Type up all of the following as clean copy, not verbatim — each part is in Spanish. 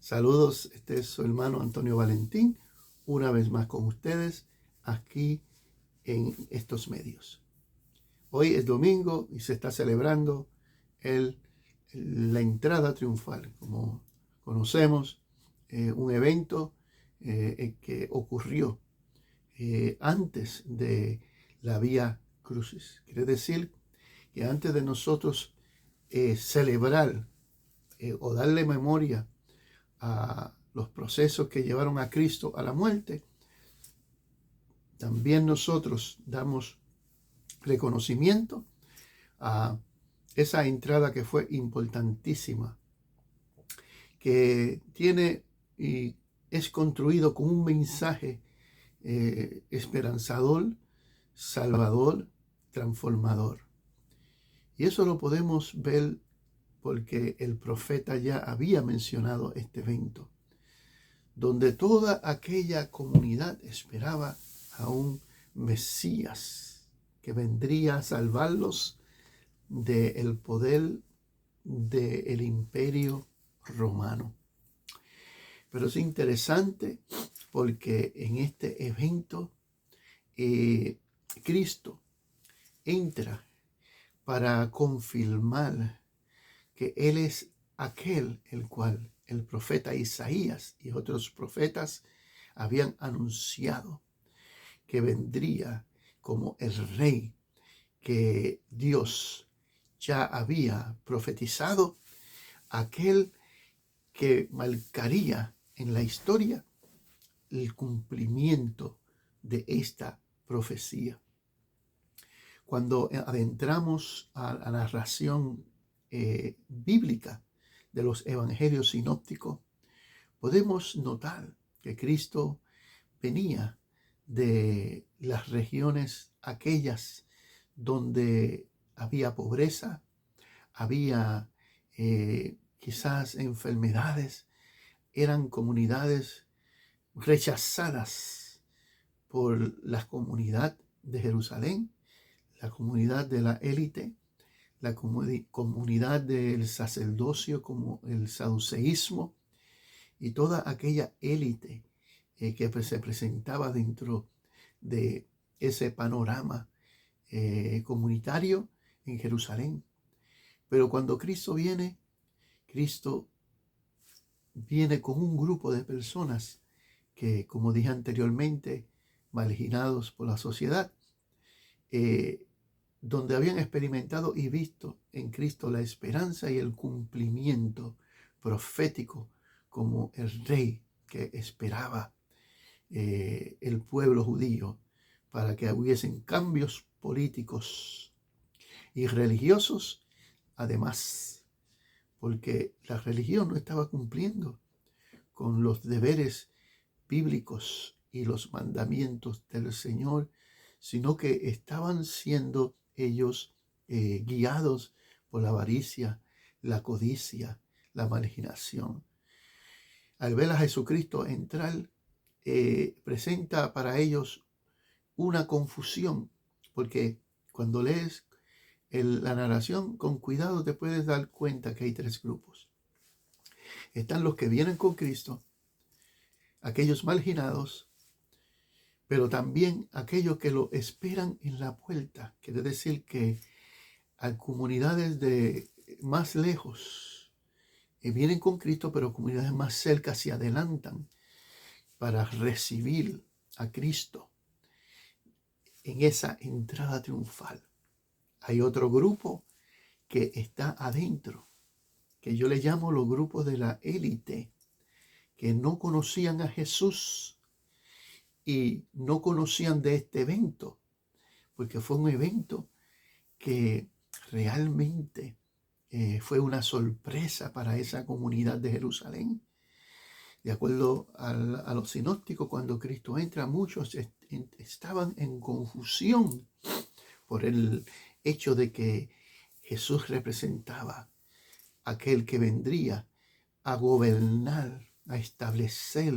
Saludos, este es su hermano Antonio Valentín, una vez más con ustedes aquí en estos medios. Hoy es domingo y se está celebrando la entrada triunfal, como conocemos, un evento que ocurrió antes de la Vía Crucis. Quiere decir que antes de nosotros celebrar o darle memoria a los procesos que llevaron a Cristo a la muerte, también nosotros damos reconocimiento a esa entrada que fue importantísima, que tiene y es construido con un mensaje esperanzador, salvador, transformador. Y eso lo podemos ver porque el profeta ya había mencionado este evento, donde toda aquella comunidad esperaba a un Mesías que vendría a salvarlos del poder del imperio romano. Pero es interesante porque en este evento Cristo entra para confirmar que Él es aquel el cual el profeta Isaías y otros profetas habían anunciado que vendría como el rey que Dios ya había profetizado, aquel que marcaría en la historia el cumplimiento de esta profecía. Cuando adentramos a la narración bíblica de los evangelios sinópticos, podemos notar que Cristo venía de las regiones aquellas donde había pobreza, había quizás enfermedades, eran comunidades rechazadas por la comunidad de Jerusalén, la comunidad de la élite, la comunidad del sacerdocio como el saduceísmo y toda aquella élite que se presentaba dentro de ese panorama comunitario en Jerusalén. Pero cuando Cristo viene con un grupo de personas que, como dije anteriormente, marginados por la sociedad, donde habían experimentado y visto en Cristo la esperanza y el cumplimiento profético como el rey que esperaba el pueblo judío para que hubiesen cambios políticos y religiosos, además, porque la religión no estaba cumpliendo con los deberes bíblicos y los mandamientos del Señor, sino que estaban siendo ellos guiados por la avaricia, la codicia, la marginación. Al ver a Jesucristo entrar, presenta para ellos una confusión, porque cuando lees la narración con cuidado te puedes dar cuenta que hay tres grupos. Están los que vienen con Cristo, aquellos marginados, pero también aquellos que lo esperan en la puerta. Quiere decir que a comunidades de más lejos vienen con Cristo, pero comunidades más cerca se adelantan para recibir a Cristo en esa entrada triunfal. Hay otro grupo que está adentro, que yo le llamo los grupos de la élite, que no conocían a Jesús y no conocían de este evento, porque fue un evento que realmente fue una sorpresa para esa comunidad de Jerusalén. De acuerdo a los sinópticos, cuando Cristo entra, muchos estaban en confusión por el hecho de que Jesús representaba aquel que vendría a gobernar, a establecer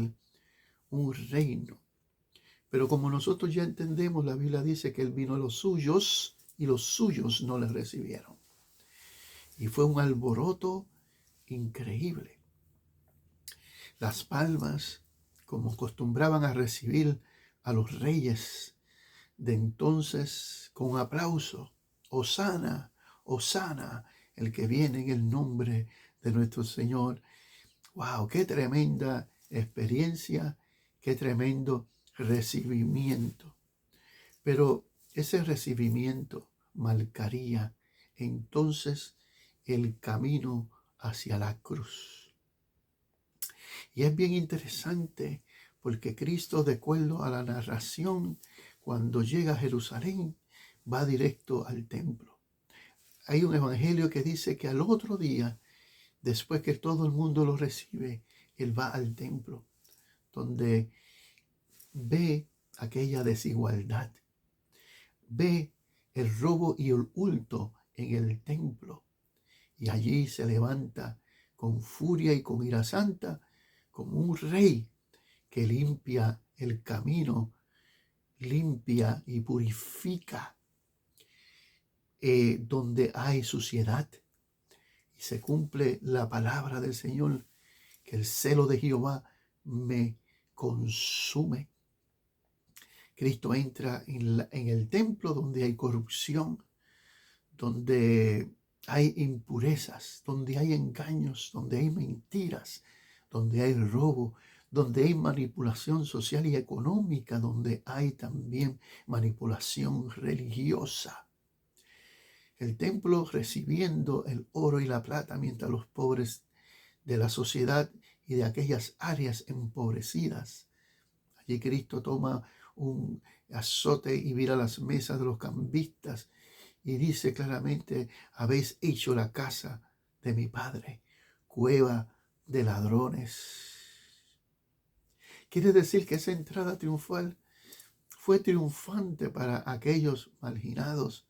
un reino. Pero como nosotros ya entendemos, la Biblia dice que Él vino a los suyos y los suyos no le recibieron. Y fue un alboroto increíble. las palmas, como acostumbraban a recibir a los reyes de entonces con un aplauso. Hosana, Hosana, el que viene en el nombre de nuestro Señor. ¡Wow! ¡Qué tremenda experiencia! ¡Qué tremendo recibimiento! Pero ese recibimiento marcaría entonces el camino hacia la cruz. Y es bien interesante porque Cristo, de acuerdo a la narración, cuando llega a Jerusalén, va directo al templo. Hay un evangelio que dice que al otro día, después que todo el mundo lo recibe, él va al templo, donde ve aquella desigualdad, ve el robo y el hurto en el templo, y allí se levanta con furia y con ira santa, como un rey que limpia el camino, limpia y purifica donde hay suciedad. Y se cumple la palabra del Señor, que el celo de Jehová me consume. Cristo entra en el templo donde hay corrupción, donde hay impurezas, donde hay engaños, donde hay mentiras, donde hay robo, donde hay manipulación social y económica, donde hay también manipulación religiosa. El templo recibiendo el oro y la plata, mientras los pobres de la sociedad y de aquellas áreas empobrecidas. Allí Cristo toma un azote y vira las mesas de los cambistas y dice claramente: habéis hecho la casa de mi padre cueva de ladrones. Quiere decir que esa entrada triunfal fue triunfante para aquellos marginados,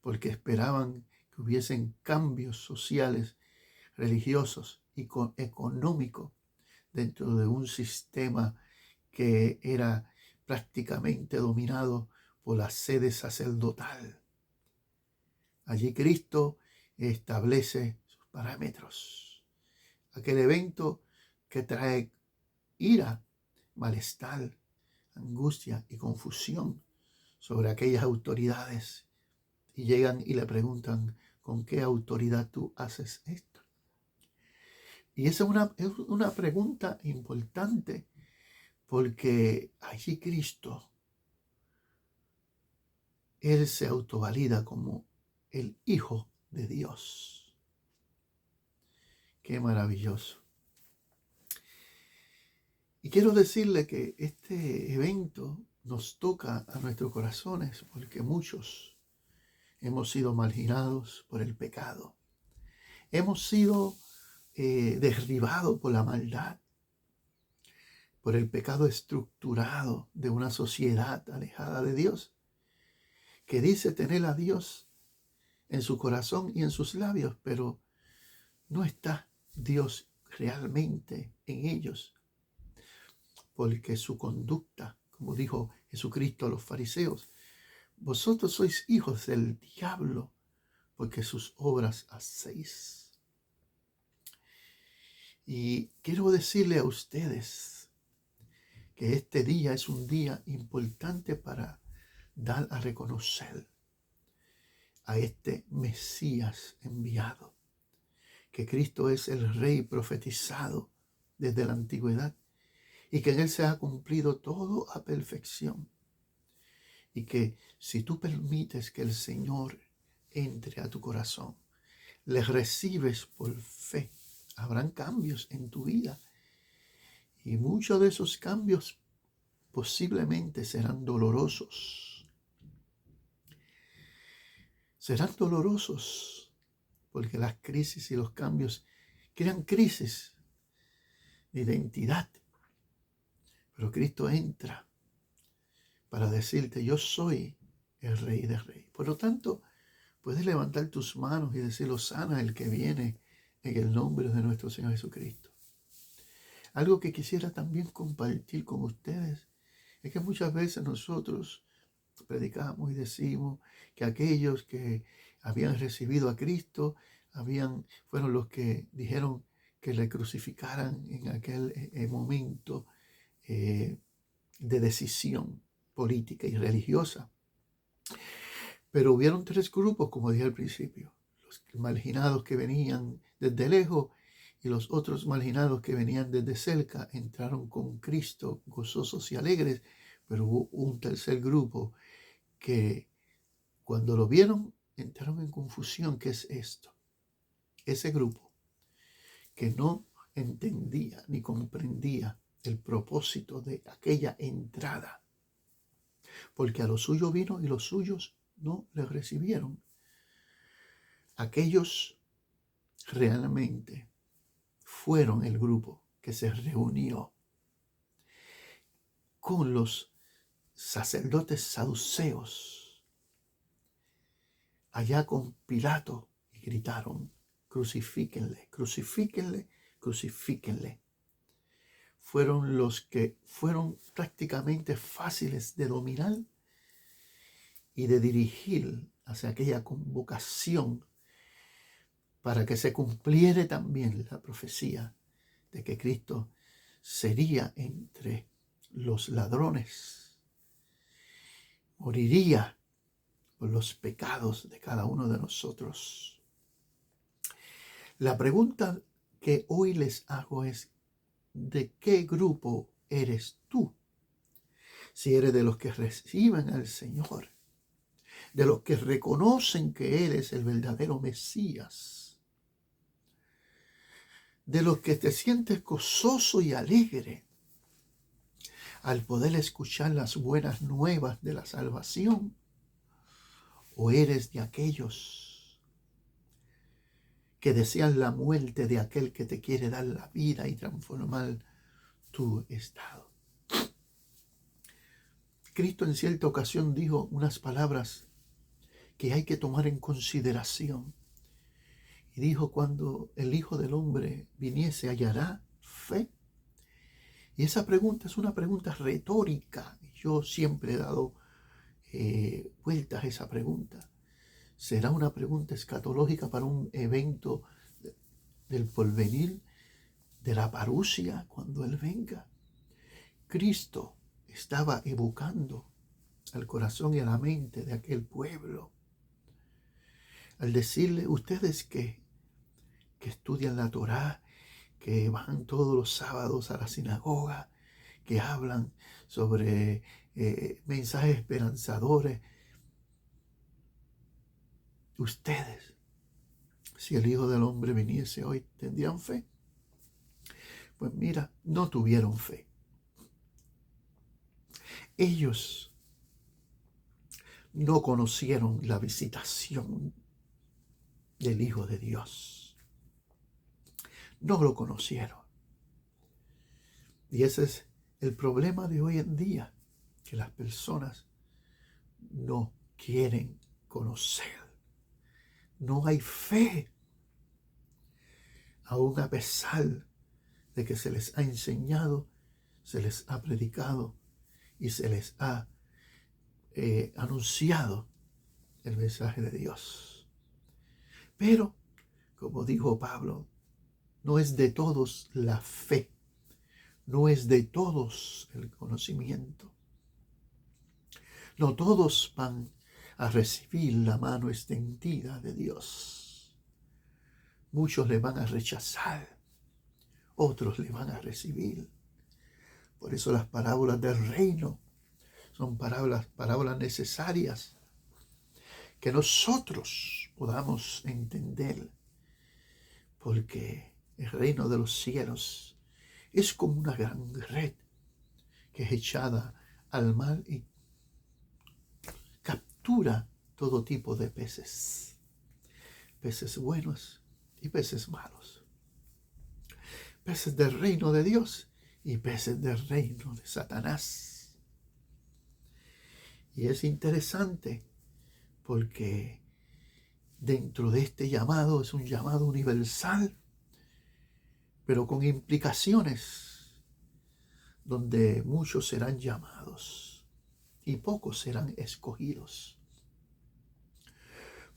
porque esperaban que hubiesen cambios sociales, religiosos y económicos dentro de un sistema que era prácticamente dominado por la sede sacerdotal. Allí Cristo establece sus parámetros. Aquel evento que trae ira, malestar, angustia y confusión sobre aquellas autoridades. Y llegan y le preguntan: ¿con qué autoridad tú haces esto? Y esa es una pregunta importante, porque allí Cristo, Él se autovalida como el Hijo de Dios. Qué maravilloso. Y quiero decirle que este evento nos toca a nuestros corazones, porque muchos hemos sido marginados por el pecado. Hemos sido derribados por la maldad, por el pecado estructurado de una sociedad alejada de Dios, que dice tener a Dios en su corazón y en sus labios, pero no está Dios realmente en ellos, porque su conducta, como dijo Jesucristo a los fariseos: vosotros sois hijos del diablo, porque sus obras hacéis. Y quiero decirle a ustedes que este día es un día importante para dar a reconocer a este Mesías enviado, que Cristo es el Rey profetizado desde la antigüedad, y que en Él se ha cumplido todo a perfección. Y que si tú permites que el Señor entre a tu corazón, le recibes por fe, habrán cambios en tu vida. Y muchos de esos cambios posiblemente serán dolorosos. Serán dolorosos porque las crisis y los cambios crean crisis de identidad. Pero Cristo entra para decirte: yo soy el Rey de Reyes. Por lo tanto, puedes levantar tus manos y decir: Hosana el que viene en el nombre de nuestro Señor Jesucristo. Algo que quisiera también compartir con ustedes es que muchas veces nosotros predicamos y decimos que aquellos que habían recibido a Cristo fueron los que dijeron que le crucificaran en aquel momento de decisión política y religiosa. Pero hubieron tres grupos, como dije al principio: los marginados que venían desde lejos y los otros marginados que venían desde cerca. Entraron con Cristo gozosos y alegres, pero hubo un tercer grupo que cuando lo vieron entraron en confusión. ¿Qué es esto? Ese grupo que no entendía ni comprendía el propósito de aquella entrada, porque a los suyos vino y los suyos no le recibieron. Aquellos realmente fueron el grupo que se reunió con los sacerdotes saduceos allá con Pilato y gritaron: crucifíquenle, crucifíquenle, crucifíquenle. Fueron los que fueron prácticamente fáciles de dominar y de dirigir hacia aquella convocación para que se cumpliera también la profecía de que Cristo sería entre los ladrones, moriría por los pecados de cada uno de nosotros. La pregunta que hoy les hago es: ¿de qué grupo eres tú? Si eres de los que reciben al Señor, de los que reconocen que Él es el verdadero Mesías, de los que te sientes gozoso y alegre al poder escuchar las buenas nuevas de la salvación, o eres de aquellos que desean la muerte de aquel que te quiere dar la vida y transformar tu estado. Cristo en cierta ocasión dijo unas palabras que hay que tomar en consideración. Y dijo: cuando el Hijo del Hombre viniese, ¿hallará fe? Y esa pregunta es una pregunta retórica. Yo siempre he dado vueltas a esa pregunta. ¿Será una pregunta escatológica para un evento del porvenir, de la parusia, cuando Él venga? Cristo estaba evocando al corazón y a la mente de aquel pueblo al decirle: ustedes que estudian la Torá, que van todos los sábados a la sinagoga, que hablan sobre mensajes esperanzadores, ustedes, si el Hijo del Hombre viniese hoy, ¿tendrían fe? Pues mira, no tuvieron fe. Ellos no conocieron la visitación del Hijo de Dios. No lo conocieron. Y ese es el problema de hoy en día, que las personas no quieren conocer. No hay fe, aún a pesar de que se les ha enseñado, se les ha predicado y se les ha anunciado el mensaje de Dios. Pero, como dijo Pablo, no es de todos la fe, no es de todos el conocimiento. No todos van a recibir la mano extendida de Dios. Muchos le van a rechazar, otros le van a recibir. Por eso las parábolas del reino son parábolas necesarias que nosotros podamos entender, porque el reino de los cielos es como una gran red que es echada al mar y captura todo tipo de peces, peces buenos y peces malos, peces del reino de Dios y peces del reino de Satanás. Y es interesante porque dentro de este llamado es un llamado universal, pero con implicaciones donde muchos serán llamados y pocos serán escogidos.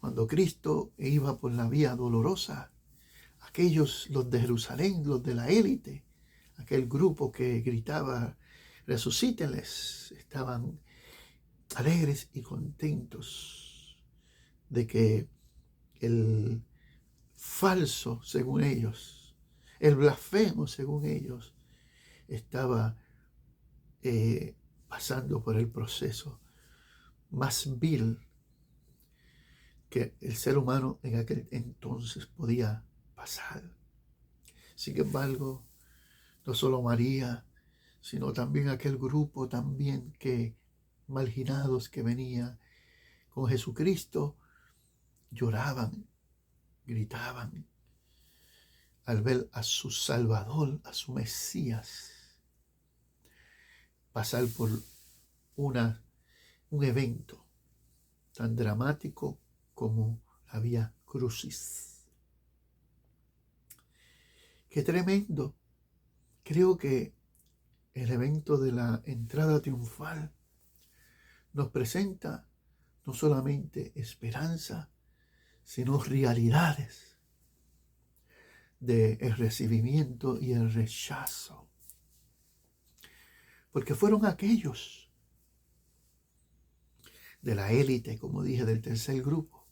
Cuando Cristo iba por la vía dolorosa, aquellos, los de Jerusalén, los de la élite, aquel grupo que gritaba, resucítenles, estaban alegres y contentos de que el falso, según ellos, el blasfemo, según ellos, estaba pasando por el proceso más vil que el ser humano en aquel entonces podía pasar. Sin embargo, no solo María, sino también aquel grupo también que marginados que venía con Jesucristo, lloraban, gritaban al ver a su Salvador, a su Mesías, pasar por un evento tan dramático como la Vía Crucis. ¡Qué tremendo! Creo que el evento de la entrada triunfal nos presenta no solamente esperanza, sino realidades del recibimiento y el rechazo. Porque fueron aquellos de la élite, como dije, del tercer grupo,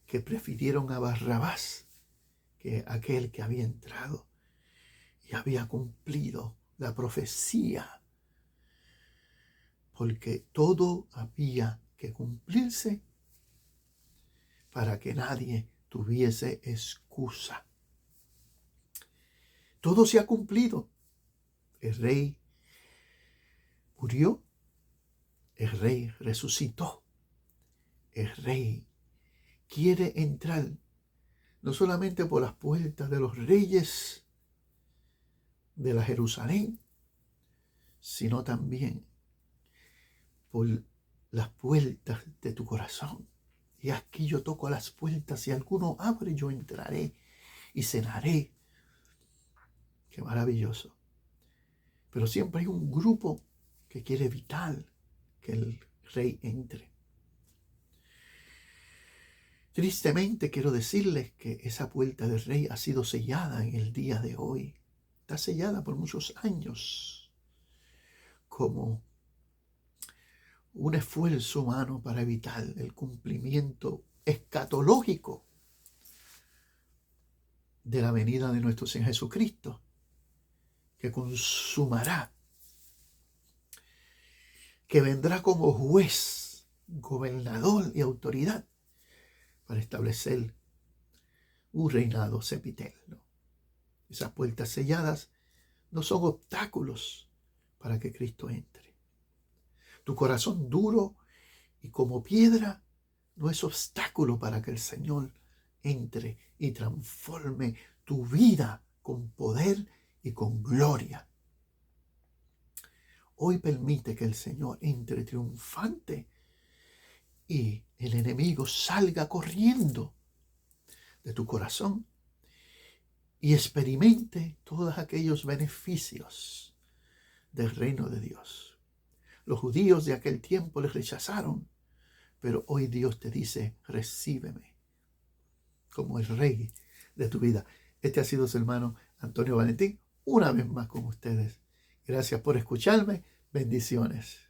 que prefirieron a Barrabás que aquel que había entrado y había cumplido la profecía, porque todo había que cumplirse para que nadie tuviese excusa. Todo se ha cumplido. El rey murió, el rey resucitó, el rey quiere entrar no solamente por las puertas de los reyes de la Jerusalén, sino también por las puertas de tu corazón. Y aquí yo toco las puertas, si alguno abre, yo entraré y cenaré. Qué maravilloso. Pero siempre hay un grupo que quiere evitar que el rey entre. Tristemente quiero decirles que esa puerta del rey ha sido sellada en el día de hoy. Está sellada por muchos años como un esfuerzo humano para evitar el cumplimiento escatológico de la venida de nuestro Señor Jesucristo, que consumará, que vendrá como juez, gobernador y autoridad para establecer un reinado sempiterno. Esas puertas selladas no son obstáculos para que Cristo entre. Tu corazón duro y como piedra no es obstáculo para que el Señor entre y transforme tu vida con poder y con gloria. Hoy permite que el Señor entre triunfante y el enemigo salga corriendo de tu corazón y experimente todos aquellos beneficios del reino de Dios. Los judíos de aquel tiempo les rechazaron, pero hoy Dios te dice, recíbeme como el rey de tu vida. Este ha sido su hermano Antonio Valentín, una vez más con ustedes. Gracias por escucharme. Bendiciones.